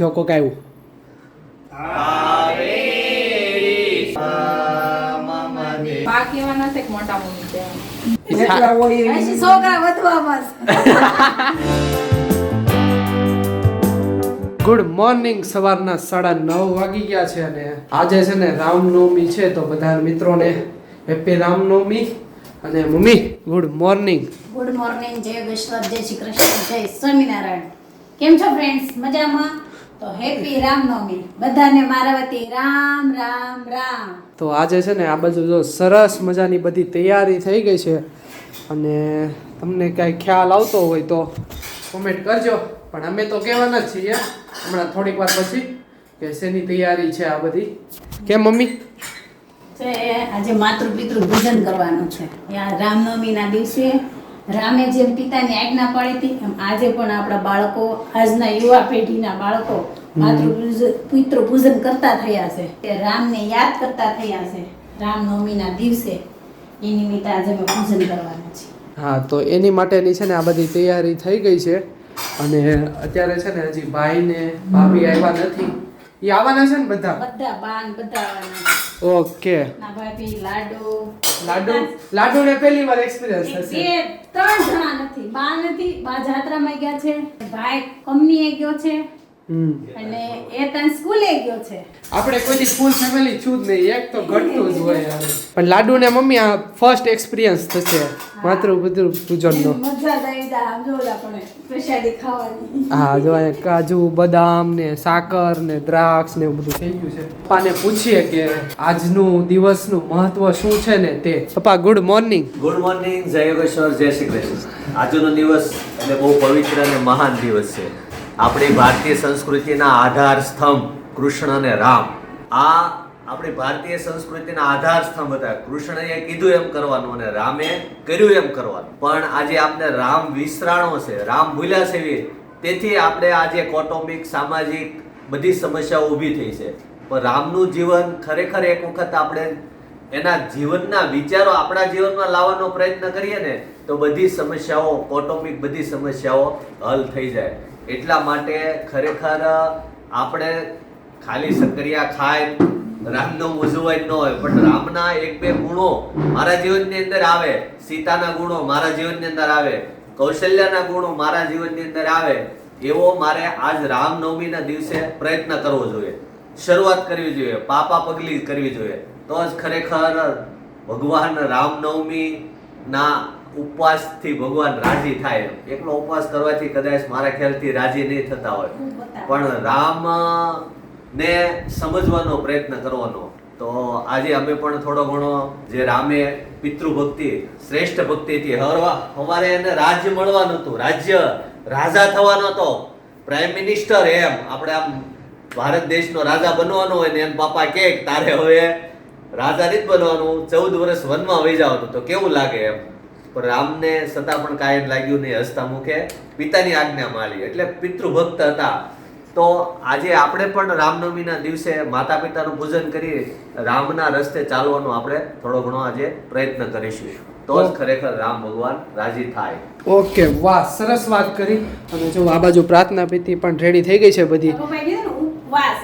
જો કોક આવ્યું good morning. સવારના 9:30 વાગી ગયા છે અને આજે છે ને રામનવમી છે, તો બધા મિત્રોને હેપી રામનવમી. અને mummy good morning. Good morning, જય વિશ્વ, જય શ્રી કૃષ્ણ, જય સ્વામિનારાયણ. કેમ છો ફ્રેન્ડ્સ? મજામાં? તો હેપી રામનવમી બધાને મારા વતી. રામ રામ રામ. તો આજે છે ને આ બાજુ જો સરસ મજાની બધી તૈયારી થઈ ગઈ છે, અને તમને કાંઈ ખ્યાલ આવતો હોય તો કોમેન્ટ કરજો. પણ અમે તો કહેવાના જ છીએ હમણાં થોડીક વાર પછી કે શેની તૈયારી છે આ બધી. કેમ મમ્મી? આજે માતૃ પિતૃ પૂજન કરવાનું છે. રામનવમીના દિવસે રામે જેમ પિતાની આજ્ઞા પાડી હતી એમ આજે પણ આપણા બાળકો, આજના યુવા પેઢીના બાળકો માતૃ પિતૃ પૂજન કરતા થયા છે, તે રામને યાદ કરતા થયા છે. રામનવમીના દિવસે એ નિમિત્તે આજે અમે પૂજન કરવાના છે. હા, તો એની માટેની છે ને આ બધી તૈયારી થઈ ગઈ છે. અને અત્યારે છે ને હજી ભાઈ ને ભાભી આવ્યા નથી. એ આવવાના છે ને બધા બાન બધા આવવાના. ઓકે. ના ભાભી લાડુ ને પહેલી વાર એક્સપીરિયન્સ થશે. ત્રણ જણા નથી, બા નથી, બા જાત્રામાં ગયા છે, ભાઈ કંપનીએ ગયો છે, અને એ ત્યાં સ્કૂલે ગયો છે. આપણે કોઈની ફૂલ ફેમિલી છું જ નહીં, એક તો ઘટતું જ હોય યાર. પણ લાડુ ને મમ્મી આ ફર્સ્ટ એક્સપીરિયન્સ થશે માતૃ પિતૃ પૂજનનો. મજા આવી જાય આમ જોલા પણ પ્રસાદી ખાવાની. હા, જો અહીંયા કાજુ બદામ ને સાકર ને દ્રાક્ષ ને એવું બધું થઈ ગયું છે. પપ્પાને પૂછીએ કે આજનું દિવસનું મહત્વ શું છે ને તે. પપ્પા ગુડ મોર્નિંગ. ગુડ મોર્નિંગ, જય યોગેશ્વર, જય શ્રી કૃષ્ણ. આજનો દિવસ એટલે બહુ પવિત્ર અને મહાન દિવસ છે. આપણી ભારતીય સંસ્કૃતિના આધાર સ્તંભ કૃષ્ણ અને રામ. આ આપણી ભારતીય સંસ્કૃતિના આધાર સ્તંભ હતા. કૃષ્ણએ કીધું એમ કરવાનું અને રામે કર્યું એમ કરવાનું. પણ આજે આપણે રામ વિસરાણો છે, રામ ભૂલ્યા છે, તેથી આપણે આજે કૌટુંબિક, સામાજિક બધી સમસ્યાઓ ઊભી થઈ છે. પણ રામનું જીવન ખરેખર એક વખત આપણે એના જીવનના વિચારો આપણા જીવનમાં લાવવાનો પ્રયત્ન કરીએ ને તો બધી સમસ્યાઓ, કૌટુંબિક બધી સમસ્યાઓ હલ થઈ જાય. એટલા માટે ખરેખર આપણે ખાલી સક્કરિયા ખાય રામનું ઉજવાય ન હોય, પણ રામના એક બે ગુણો મારા જીવનની અંદર આવે, સીતાના ગુણો મારા જીવનની અંદર આવે, કૌશલ્યાના ગુણો મારા જીવનની અંદર આવે, એવો મારે આજ રામનવમીના દિવસે પ્રયત્ન કરવો જોઈએ, શરૂઆત કરવી જોઈએ, પાપા પગલી કરવી જોઈએ. તો જ ખરેખર ભગવાન રામનવમી ના ઉપવાસથી ભગવાન રાજી થાય. એકલો ઉપવાસ કરવાથી કદાચ મારા ખ્યાલથી રાજી નહીં થતા હોય, પણ રામ ને સમજવાનો પ્રયત્ન કરવાનો. તો આજે અમે પણ થોડો ઘણો જે રામે પિતૃભક્તિ, શ્રેષ્ઠ ભક્તિથી હવારે એને રાજ્ય મળવાનું હતું, રાજ્ય રાજા થવાનો હતો, પ્રાઇમ મિનિસ્ટર, એમ આપણે આમ ભારત દેશનો રાજા બનવાનો હોય ને એમ પાપા કે તારે હવે રાજા નથી બનવાનું, 14 વર્ષ વનમાં વહી જવાનું, તો કેવું લાગે એમ. પણ રામને છતાં પણ કાંઈ લાગ્યું નહીં, હસતા મુખે પિતાની આજ્ઞા માની, એટલે પિતૃભક્ત હતા. તો આજે આપણે પણ રામનવમીના દિવસે માતા પિતાનું પૂજન કરી રામના રસ્તે ચાલવાનો આપણે થોડો ઘણો આજે પ્રયત્ન કરીશું, તો જ ખરેખર રામ ભગવાન રાજી થાય. ઓકે, વાહ, સરસ વાત કરી. અને જો આ બાજુ પ્રાર્થના પીતી પણ રેડી થઈ ગઈ છે બધી. ઉપવાસ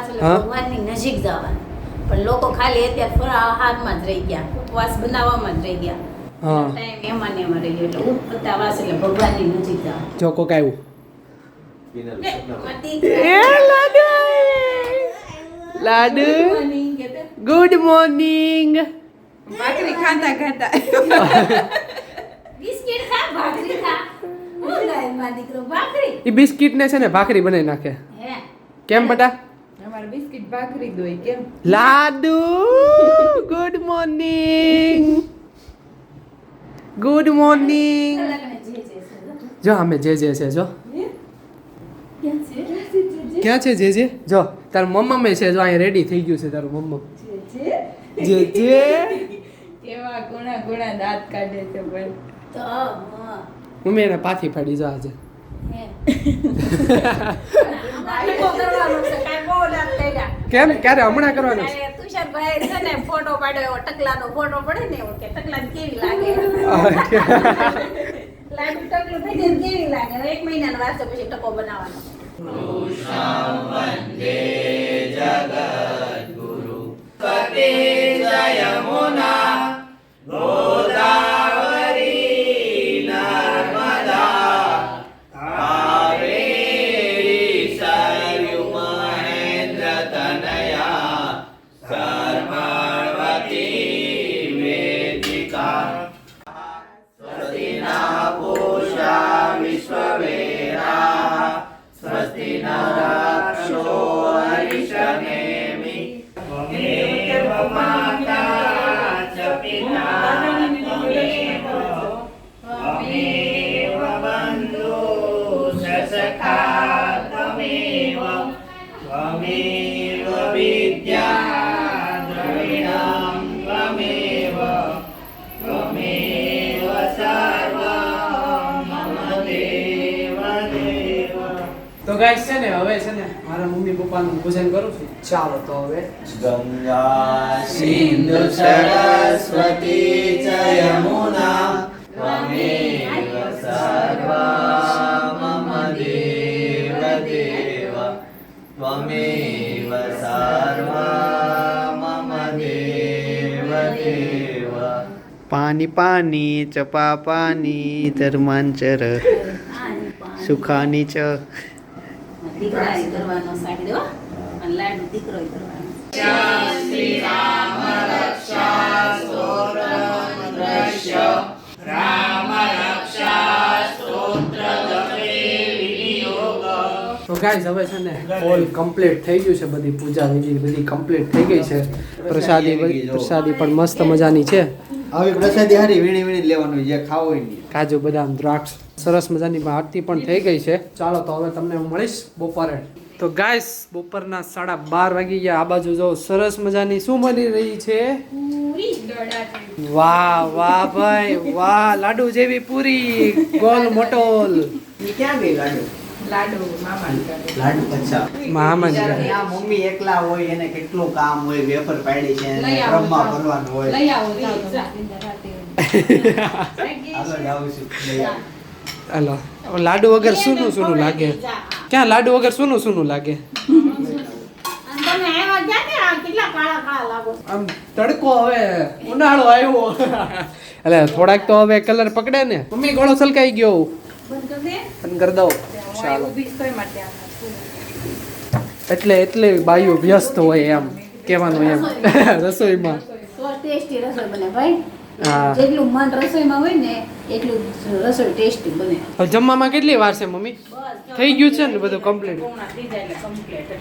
એટલે ભગવાનની નજીક જવાનું, પણ લોકો ખાલી અત્યારે ફરાહારમાં જ રહી ગયા, ઉપવાસ બનાવવામાં જ રહી ગયા. ટાઈમ એમાં રહી ગયો, એટલે ઉપવાસ એટલે ભગવાનની નજીક જવાનું. જો કોક આવ્યું લાડુ. Good morning. ભાખરી ખાતા ખાતા બિસ્કિટ ખા, ભાખરી ખા. હું લાય માં દીકરો ભાખરી. ઈ બિસ્કિટ ને છે ને ભાખરી બનાવી નાખે. હે કેમ બટા? અમાર બિસ્કિટ ભાખરી દોય કેમ? લાડુ ગુડ મોર્નિંગ. Good morning. જો અમે જે છે જો ક્યાં છે જે જો તારું મમ્મા છે, જો અહીંયા રેડી થઈ ગયું છે તારું મમ્મા. જે કેવા ગુણા ગુણા દાંત કાઢે છે પણ તો મમ્મી એને પાથી ફાડી જો આજે. કેમ ક્યારે હમણાં કરવાનું છે? તુષારભાઈ છે ને ફોટો પાડ્યો, ટકલાનો ફોટો પડે ને એવો કે ટકલાને કેવી લાગે. લાડુ ટકલું થઈ જાય કેવી લાગે. 1 મહિનાનો વારસો પછી ટકો બનાવવાનો. તો ગાઈસ છે ને હવે છે ને મારા મમ્મી પપ્પાનું પૂજન કરું છું. ચાલો તો હવે ગંગા સિંધુ સરસ્વતી ચ યમુના ત્વમેવ સર્વા મમ દેવ દેવ ત્વમેવ સર્વા મમ દેવ દેવ. પાણી પાણી ચપા પાણી ધર્માંચર સુખાની ચ. દીકરા કરવાનો સાડી દેવા અને લાડુ દીકરો કરવાનો. તો ગાઈસ હવે છે ને ઓલ કમ્પ્લીટ થઈ ગયું છે, બધી પૂજા વિધિ બધી કમ્પ્લીટ થઈ ગઈ છે. પ્રસાદી પણ મસ્ત મજાની છે. આવી પ્રસાદી હારી વીણી વીણી લેવાનું જે ખાવું હોય ને. કાજુ બદામ દ્રાક્ષ સરસ મજાની આરતી પણ થઈ ગઈ છે. ચાલો તો હવે તમને હું મળીશ બપોરે. તો ગાઈસ બપોરના 12:30 વાગી ગયા. આ બાજુ જો સરસ મજાની શું બની રહી છે? વાહ વાહ ભાઈ વાહ, લાડુ જેવી પૂરી ગોલ મોટોલ. ઈ ક્યાં ગઈ લાડુ? લાડુ મામા લાડુ અચ્છા. મામા બિચારા આ મમ્મી એકલા હોય એને કેટલું કામ હોય, વેફર પાડી છે એને લઈ આવો, બ્રહ્મા ભરવાનું હોય. લઈ આવો જાઓ તો. હાલો જાઉં છું લઈ આવું. હાલો લાડુ વગર સૂનું સૂનું લાગે. ક્યાં લાડુ વગર સૂનું સૂનું લાગે? આમ તડકો હવે ઉનાળો આવ્યો એટલે થોડાક તો હવે કલર પકડે ને. મમ્મી ગોળો સલકાઈ ગયો, બંધ કરી દઉં. ચાલો એટલે બાયુ વ્યસ્ત હોય એમ કહેવાનું એમ રસોઈમાં. તો ટેસ્ટી રસોઈ બને ભાઈ. હા. જેટલું મન રસોઈમાં હોય ને એટલું રસોઈ ટેસ્ટી બને. હવે જમવામાં કેટલી વાર છે મમ્મી? થઈ ગયું છે ને બધું કમ્પ્લીટ?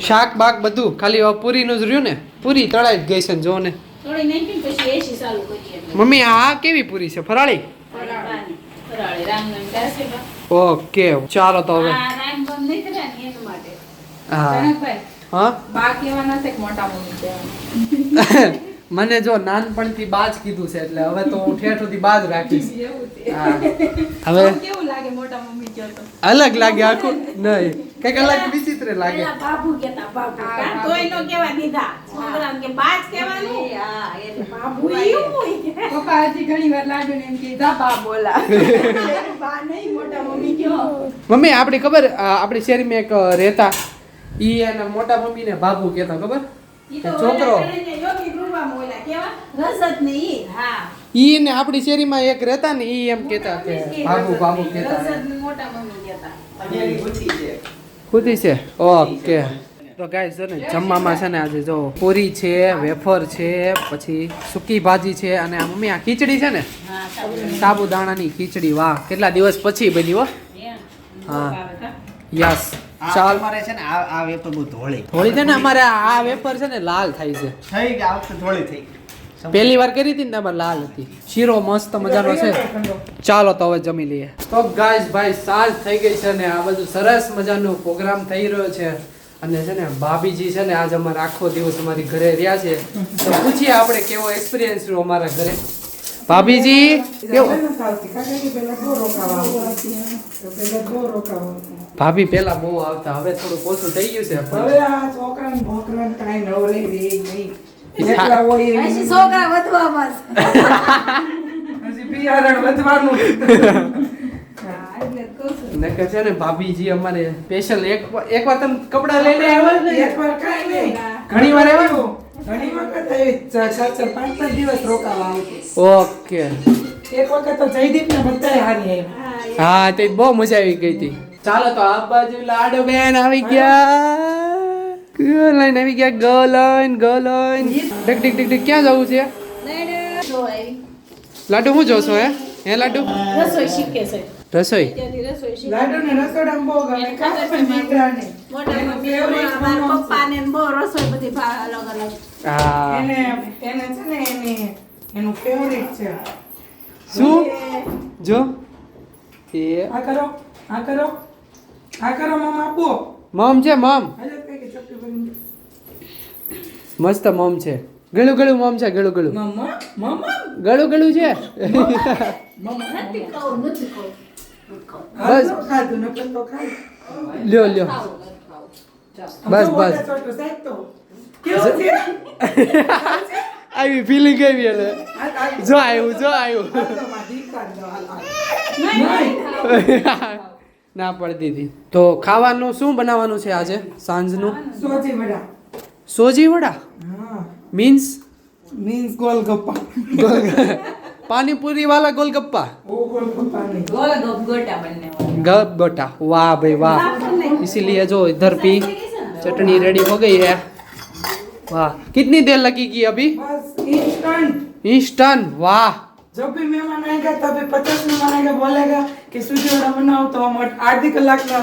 શાક બાક બધું ખાલી હવે પૂરીનું જ રહ્યું ને. પૂરી તળાઈ જ ગઈ છે ને જો ને. થોડી નાખી પછી એસી ચાલુ કરીએ. મમ્મી આ કેવી પૂરી છે? ફરાળી? ફરાળી રામનામ દાસે બા. ઓકે ચાલો તો હવે. આ રામનામ નહીં કર્યા ને એના માટે. હા જનકભાઈ, હા બા કહેવાના છે કે મોટા મમ્મી કહેવાના? મને જો નાનપણથી બા જ કીધું છે એટલે હવે તો હું ઠેઠ સુધી બા જ રાખીશ. એવું છે. હા. હવે કેવું લાગે મોટા મમ્મી કહો તો? અલગ લાગે આખું નહીં કઈક અલગ વિચિત્ર લાગે. પેલા બાબુ કહેતા બાબુ. હા, કાં તોય નો કહેવા દીધા. છોકરાને કે બા જ કહેવાનું. હા એટલે બાબુ એવું હોય. પપ્પા હજી ઘણી વાર લાડુ ને એમ કે જા બા બોલા. બા નહીં મોટા મમ્મી કહો. મમ્મી આપણી ખબર આપણી શેરીમાં એક રહેતા ઈ અને મોટા મમ્મીને બાબુ કહેતા ખબર? ઈ તો છોકરો. ઓલા યોગી ગૃહમાં ઓલા કેવા? રસદ ને ઈ. હા. ઈ ને આપણી શેરીમાં એક રહેતા ને ઈ એમ કહેતા કે બાબુ બાબુ કહેતા. રસદ ને મોટા મમ્મી કહેતા. અહીંયાની બુદ્ધિ છે. ખુદી છે. ઓકે તો ગાઈસ જો ને જમવામાં છે ને આજે જો પૂરી છે, વેફર છે, પછી સૂકી ભાજી છે અને આ મમ્મી આ ખીચડી છે ને હા સાબુ. સાબુદાણાની ખીચડી. વાહ કેટલા દિવસ પછી બની હો. હા યસ. આ ચાલ અમારે છે ને આ વેફર બહુ ધોળી હોળી છે ને અમારે આ વેફર છે ને લાલ થાય છે. થઈ ગઈ, આ વખતે ધોળી થઈ ગઈ. પહેલી વાર કરી હતી ને તમારે લાલ હતી. શીરો મસ્ત મજાનો છે. ચાલો તો હવે જમી લઈએ. તો ગાઈસ ભાઈ સાંજ થઈ ગઈ છે ને આ બધું સરસ મજાનો પ્રોગ્રામ થઈ રહ્યો છે અને છે ને ભાભીજી છે ને આજ અમારે આખો દિવસ અમારી ઘરે રહ્યા છે તો પૂછીએ આપણે કેવો એક્સપિરિયન્સ રહ્યો અમારા ઘરે. ભાભીજી કેવો? ભાભી પેલા બહુ આવતા, હવે થોડું ઓછું થઈ ગયું છે. હવે આ છોકરાને ભોકરાને કાંઈ નવરી રહી નહીં. ઈ થા- એકલા હોય એવી. હજી છોકરા વધવામાં હજી બિયારણ વધવાનું. હા, એટલે જ કહું છું. નકર છે ને ભાભીજી અમારે સ્પેશિયલ એક વાર તમે કપડા લઈને આવ્યા ને એકવાર કાંઈ નહીં. ઘણી વાર આવ્યા ઘણી વખત આવી 4-4 5-5 દિવસ રોકાવા આવતી. ઓકે એક વખત તો જયદીપ ને બધાય હારી આવ્યા. હા તે બહુ મજા આવી ગઈ હતી ચાલો તો આ બાજુ લાડો બેન આવી ગયા ગર્લ લાઈન આવી ગયા girl line tick tick tick tick ક્યાં જવું છે જો આવી. લાડુ હું જોશો હે લાડુ રસોઈ શીખે છે રસોઈ ત્યાંથી રસોઈ શીખે. લાડુને રસોડામાં બહુ ગમે. એને ખાસ ખબર પણ છે દીકરાને. મોટા એનો મમ્મી favourite મારા બનાવશે. પપ્પાને ને બહુ રસોઈ બધી અલગ અલગ. હા એને છે ને એનું ફેવરિટ છે. શું જો એ આ કરો આ કરો આ કરો મમ્મા આપો. મમ છે મમ હાલો પેકે ચપટી ભરીને. મસ્ત મમ છે ગળું ગળું મમ છે ગળું ગળું મમ્મા મમ્મા ગળું ગળું છે નથી ખાવું, નથી ખાવું. બસ. બસ ખાધું નકર તો ખાય. લ્યો લ્યો ખાવું, નથી ખાવું. જાઓ. બસ, તો બસ. મોટા છોટું સાહેબ તો. કેવું છે? આવી ફિલિંગ આવી એટલે જો આવ્યું જો આવ્યું આ તો મારા દીકરાને દો, હાલ, હાલ. નહીં. ના પડતી હતી તો ખાવાનું શું બનાવવાનું છે આજે સાંજનું સોજી વડા. સોજી વડા હા મીન્સ મીન્સ ગોલગપ્પા. પાણીપુરી વાલા ગોલગપ્પા ઓ ગોલગપ્પા નહીં. गप गोटा वाह भाई वाह इसीलिए जो इधर भी चटनी रेडी हो गई है वाह कितनी देर लगेगी अभी बस इंस्टेंट. इंस्टंट वाह जब भी मेहमान आएगा तभी 50 मेहमान आएगा बोलेगा कि सूजी वड़ा बनाओ तो हम आधी कलाक में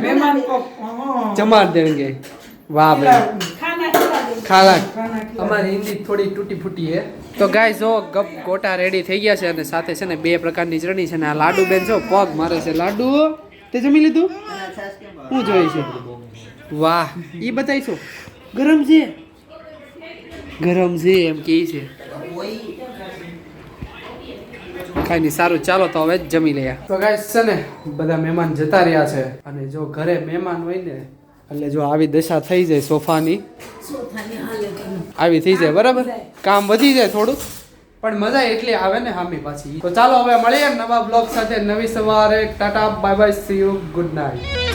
मेहमान को हाँ, जमा देंगे वाह भाई ખાના ખવડાવી દે. खाला खाना खिला. અમારી હિન્દી થોડી તૂટી ફૂટી છે તો ગાય જો ગપ ગોટા રેડી થઈ ગયા છે અને સાથે છે ને 2 પ્રકારની ચટણી છે ને આ લાડુ બેન જો પગ મારે છે લાડુ તે જમી લીધું હું જોઈ છે વાહ ઈ બતાવીશું ગરમ છે એમ કે છે કાંઈ નહીં સારું ચાલો તો હવે જમી લઈએ તો ગાઈસ છે ને બધા મહેમાન જતા રહ્યા છે અને જો ઘરે મહેમાન હોય ને એટલે જો આવી દશા થઈ જાય સોફાની આવી થઈ જાય બરાબર કામ વધી જાય થોડું પણ મજા એટલી આવે ને હામી પાછી તો ચાલો હવે મળીએ નવા બ્લોગ સાથે નવી સવારે Tata bye bye see you good night